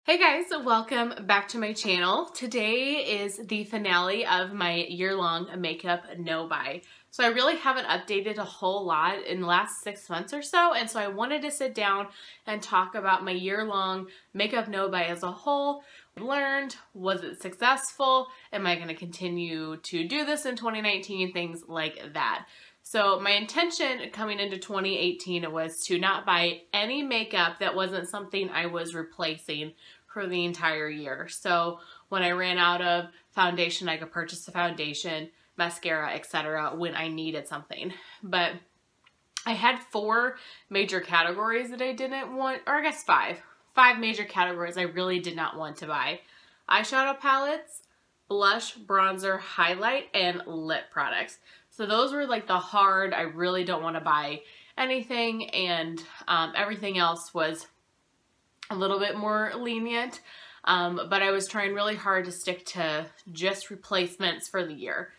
Hey guys, welcome back to my channel. Today is the finale of my year-long makeup no-buy. So I really haven't updated a whole lot in the last 6 months or so, and so I wanted to sit down and talk about my year-long makeup no-buy as a whole. Learned, was it successful? Am I going to continue to do this in 2019? Things like that. So my intention coming into 2018 was to not buy any makeup that wasn't something I was replacing for the entire year. So when I ran out of foundation, I could purchase the foundation, mascara, etc. when I needed something. But I had 4 major categories that I didn't want, or I guess 5. 5 major categories I really did not want to buy. Eyeshadow palettes, blush, bronzer, highlight, and lip products. So those were like the hard, I really don't want to buy anything, and everything else was a little bit more lenient, but I was trying really hard to stick to just replacements for the year.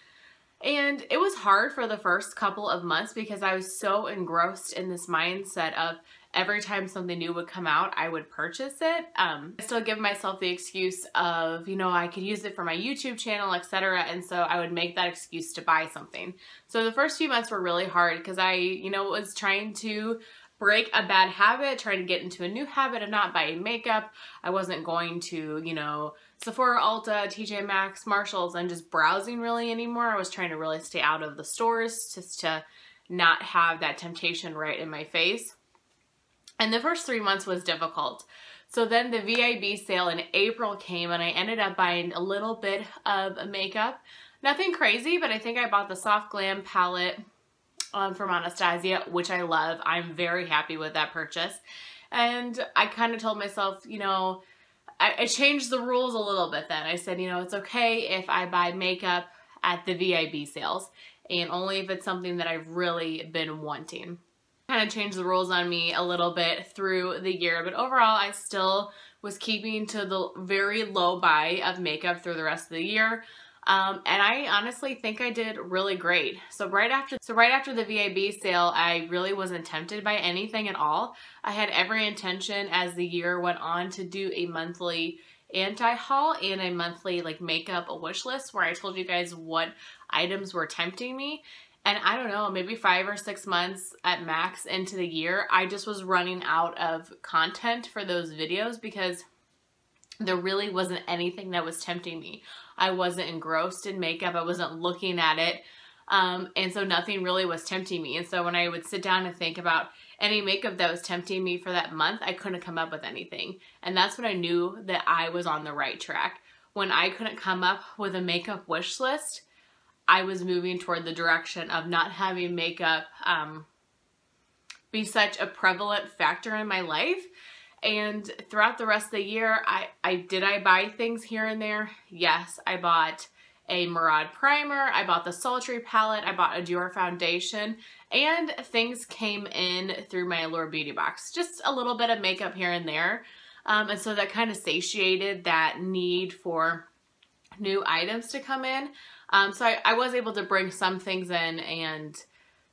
And it was hard for the first couple of months because I was so engrossed in this mindset of every time something new would come out, I would purchase it. I still give myself the excuse of, you know, I could use it for my YouTube channel, etc. And so I would make that excuse to buy something. So the first few months were really hard because I, was trying to break a bad habit, trying to get into a new habit of not buying makeup. I wasn't going to, Sephora, Ulta, TJ Maxx, Marshalls, and just browsing really anymore. I was trying to really stay out of the stores just to not have that temptation right in my face. And the first 3 months was difficult. So then the VIB sale in April came and I ended up buying a little bit of makeup. Nothing crazy, but I think I bought the Soft Glam palette from Anastasia, which I love. I'm very happy with that purchase. And I kind of told myself, I changed the rules a little bit then. I said, it's okay if I buy makeup at the VIB sales and only if it's something that I've really been wanting. Kind of changed the rules on me a little bit through the year, but overall I still was keeping to the very low buy of makeup through the rest of the year. And I honestly think I did really great. So right after the VIB sale, I really wasn't tempted by anything at all. I had every intention as the year went on to do a monthly anti-haul and a monthly makeup wish list where I told you guys what items were tempting me. And I don't know, maybe 5 or 6 months at max into the year, I just was running out of content for those videos because there really wasn't anything that was tempting me. I wasn't engrossed in makeup. I wasn't looking at it. And so nothing really was tempting me. And so when I would sit down and think about any makeup that was tempting me for that month, I couldn't come up with anything. And that's when I knew that I was on the right track. When I couldn't come up with a makeup wish list, I was moving toward the direction of not having makeup be such a prevalent factor in my life. And throughout the rest of the year, did I buy things here and there? Yes, I bought a Murad primer, I bought the Sultry palette, I bought a Dior foundation, and things came in through my Allure Beauty box. Just a little bit of makeup here and there. And so that kind of satiated that need for new items to come in. So I was able to bring some things in and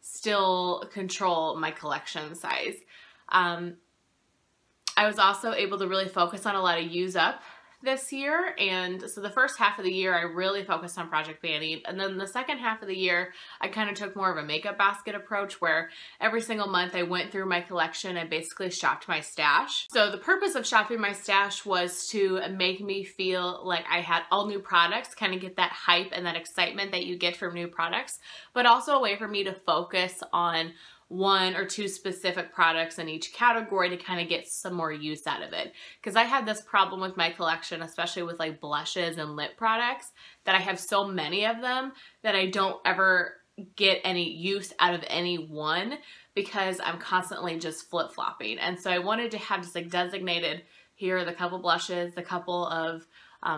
still control my collection size. I was also able to really focus on a lot of use up this year, and so the first half of the year I really focused on project banning, and then the second half of the year I kind of took more of a makeup basket approach where every single month I went through my collection and basically shopped my stash. So the purpose of shopping my stash was to make me feel like I had all new products, kind of get that hype and that excitement that you get from new products, but also a way for me to focus on 1 or 2 specific products in each category to kind of get some more use out of it. Because I had this problem with my collection, especially with blushes and lip products, that I have so many of them that I don't ever get any use out of any one because I'm constantly just flip-flopping. And so I wanted to have just designated, here are the couple blushes, the couple of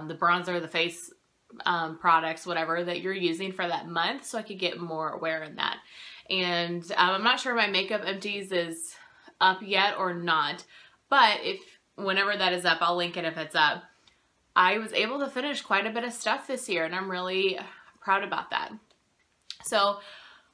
the bronzer, the face products, whatever that you're using for that month, so I could get more aware in that. And I'm not sure my makeup empties is up yet or not, but whenever that is up, I'll link it if it's up. I was able to finish quite a bit of stuff this year, and I'm really proud about that. So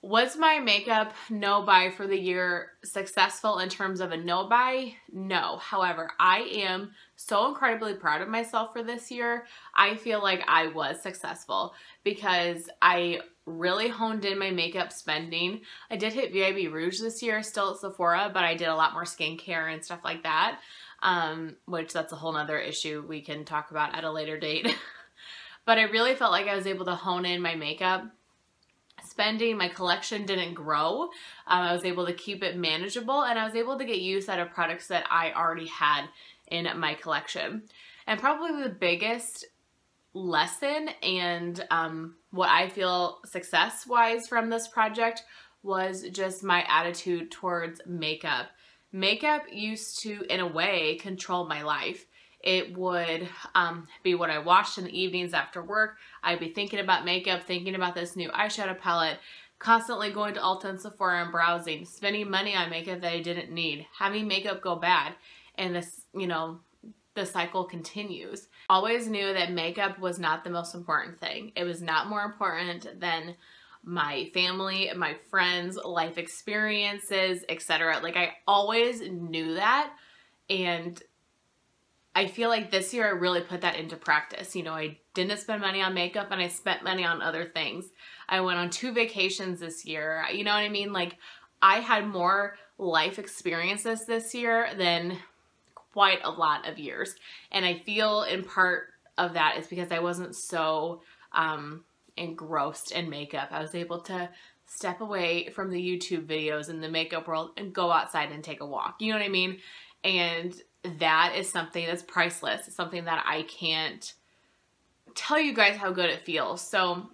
Was my makeup no buy for the year successful in terms of a no buy? No. However, I am so incredibly proud of myself for this year. I feel like I was successful because I really honed in my makeup spending. I did hit VIB Rouge this year, still at Sephora, but I did a lot more skincare and stuff like that, which that's a whole nother issue we can talk about at a later date. But I really felt like I was able to hone in my makeup spending. My collection didn't grow. I was able to keep it manageable, and I was able to get use out of products that I already had in my collection. And probably the biggest lesson and what I feel success-wise from this project was just my attitude towards makeup. Makeup used to, in a way, control my life. It would be what I watched in the evenings after work. I'd be thinking about makeup, thinking about this new eyeshadow palette, constantly going to Ulta and Sephora and browsing, spending money on makeup that I didn't need, having makeup go bad, and this, you know, the cycle continues. Always knew that makeup was not the most important thing. It was not more important than my family, my friends, life experiences, etc. Like, I always knew that, and I feel like this year I really put that into practice. You know, I didn't spend money on makeup and I spent money on other things. I went on 2 vacations this year. You know what I mean? Like, I had more life experiences this year than quite a lot of years. And I feel in part of that is because I wasn't so engrossed in makeup. I was able to step away from the YouTube videos and the makeup world and go outside and take a walk. You know what I mean? And that is something that's priceless. It's something that I can't tell you guys how good it feels. So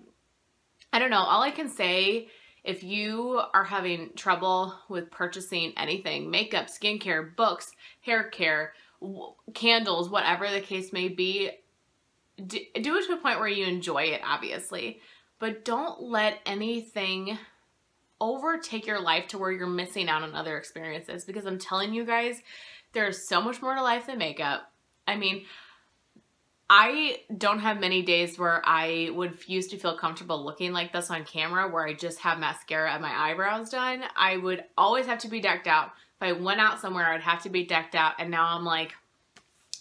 I don't know. All I can say, if you are having trouble with purchasing anything, makeup, skincare, books, hair care, candles, whatever the case may be, do it to a point where you enjoy it, obviously. But don't let anything overtake your life to where you're missing out on other experiences. Because I'm telling you guys, there's so much more to life than makeup. I mean, I don't have many days where I would used to feel comfortable looking like this on camera, where I just have mascara and my eyebrows done. I would always have to be decked out. If I went out somewhere, I'd have to be decked out. And now I'm like,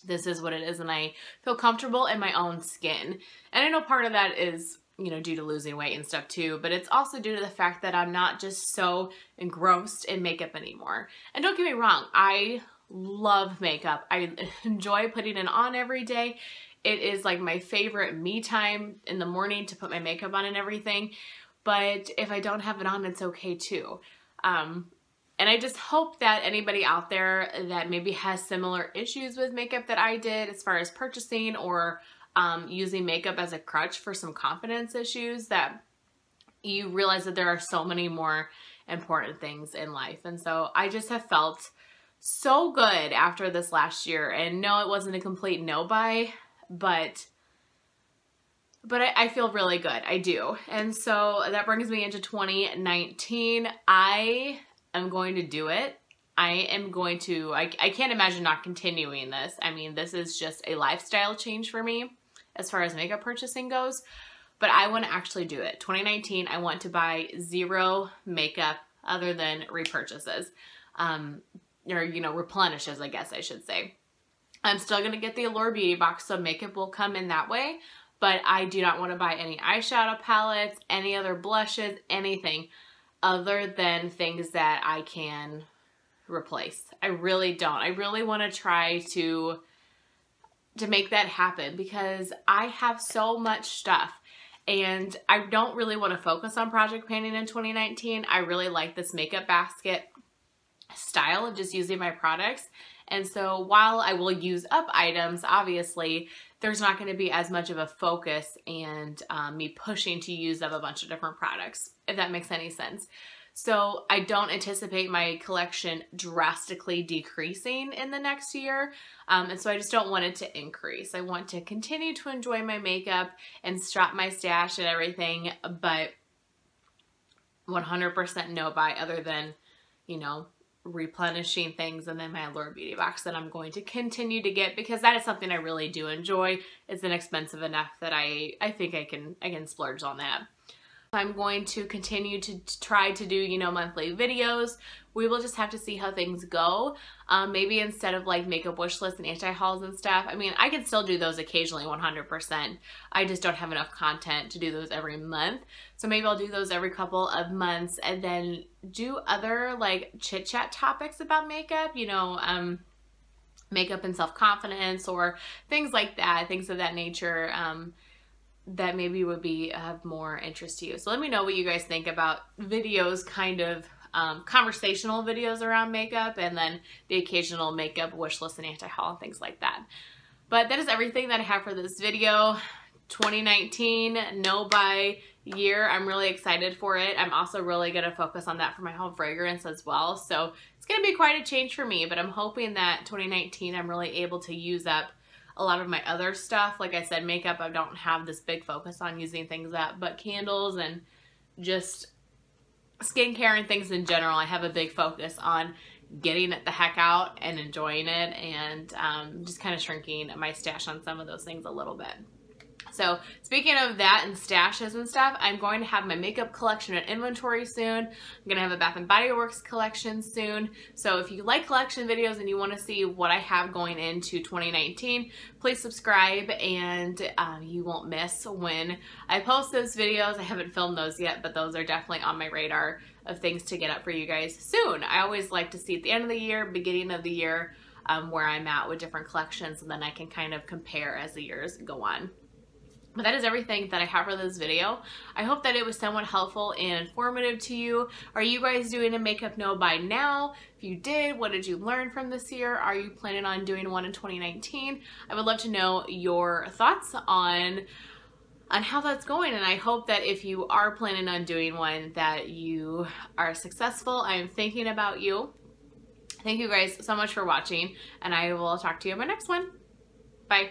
this is what it is. And I feel comfortable in my own skin. And I know part of that is, you know, due to losing weight and stuff too, but it's also due to the fact that I'm not just so engrossed in makeup anymore. And don't get me wrong, I love makeup. I enjoy putting it on every day. It is like my favorite me time in the morning to put my makeup on and everything. But if I don't have it on, it's okay too. And I just hope that anybody out there that maybe has similar issues with makeup that I did as far as purchasing or using makeup as a crutch for some confidence issues, that you realize that there are so many more important things in life. And so I just have felt so good after this last year. And no, it wasn't a complete no buy, but I feel really good. I do. And so that brings me into 2019. I am going to do it. I can't imagine not continuing this. I mean, this is just a lifestyle change for me as far as makeup purchasing goes, but I want to actually do it. 2019, I want to buy 0 makeup other than repurchases. Or, you know, replenishes, I guess I should say. I'm still going to get the Allure Beauty box, so makeup will come in that way, but I do not want to buy any eyeshadow palettes, any other blushes, anything other than things that I can replace. I really don't. I really want to try to make that happen because I have so much stuff. And I don't really want to focus on project painting in 2019. I really like this makeup basket style of just using my products. And so while I will use up items, obviously, there's not going to be as much of a focus and me pushing to use up a bunch of different products, if that makes any sense. So I don't anticipate my collection drastically decreasing in the next year. And so I just don't want it to increase. I want to continue to enjoy my makeup and strap my stash and everything, but 100% no buy other than, you know, replenishing things, and then my Allure Beauty box that I'm going to continue to get because that is something I really do enjoy. It's inexpensive enough that I think I can splurge on that. I'm going to continue to try to do, you know, monthly videos. We will just have to see how things go. Maybe instead of like makeup wish lists and anti-hauls and stuff, I mean, I can still do those occasionally 100%. I just don't have enough content to do those every month. So maybe I'll do those every couple of months and then do other like chit chat topics about makeup, you know, makeup and self-confidence or things like that, things of that nature. That maybe would be of more interest to you. So let me know what you guys think about videos, kind of conversational videos around makeup, and then the occasional makeup wish list and anti-haul and things like that. But that is everything that I have for this video. 2019 no buy year. I'm really excited for it. I'm also really going to focus on that for my home fragrance as well. So it's going to be quite a change for me, but I'm hoping that 2019 I'm really able to use up a lot of my other stuff. Like I said, makeup, I don't have this big focus on using things up, but candles and just skincare and things in general, I have a big focus on getting it the heck out and enjoying it, and just kind of shrinking my stash on some of those things a little bit. So speaking of that and stashes and stuff, I'm going to have my makeup collection and inventory soon. I'm going to have a Bath & Body Works collection soon. So if you like collection videos and you want to see what I have going into 2019, please subscribe, and you won't miss when I post those videos. I haven't filmed those yet, but those are definitely on my radar of things to get up for you guys soon. I always like to see at the end of the year, beginning of the year, where I'm at with different collections, and then I can kind of compare as the years go on. But that is everything that I have for this video. I hope that it was somewhat helpful and informative to you. Are you guys doing a makeup no buy now? If you did, what did you learn from this year? Are you planning on doing one in 2019? I would love to know your thoughts on how that's going, and I hope that if you are planning on doing one that you are successful. I am thinking about you. Thank you guys so much for watching, and I will talk to you in my next one. Bye.